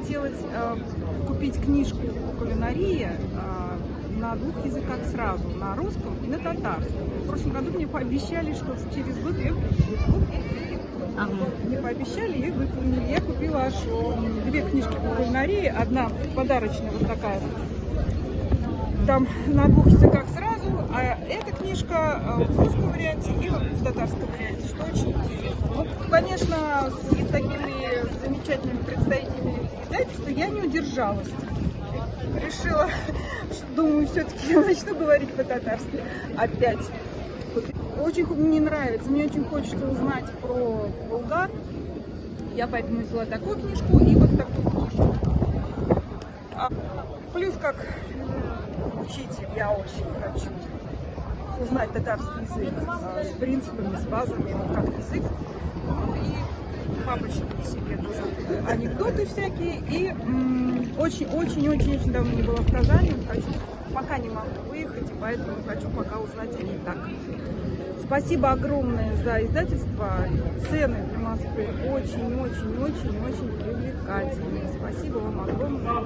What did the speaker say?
хотелось купить книжку по кулинарии на 2 языках сразу, на русском и на татарском. В прошлом году мне пообещали, что через год ее мне пообещали и выполнили. Я купила аж 2 книжки по кулинарии, одна подарочная вот такая, там на 2 языках сразу, а эта книжка в русском варианте и в татарском варианте, что очень интересно. Ну, конечно, с такими замечательными представителями издательства я не удержалась. Решила, думаю, все-таки начну говорить по-татарски опять. Очень мне нравится, мне очень хочется узнать про Булгар. Я поэтому взяла такую книжку и вот такую книжку. Плюс, как учитель, я очень хочу узнать татарский язык с принципами, с базами, вот как язык. Ну и папочка себе тоже анекдоты всякие. И очень давно не была в Казани. Пока не могу выехать, и поэтому хочу пока узнать о ней так. Спасибо огромное за издательство. Цены в Москве очень привлекательные. Спасибо вам огромное.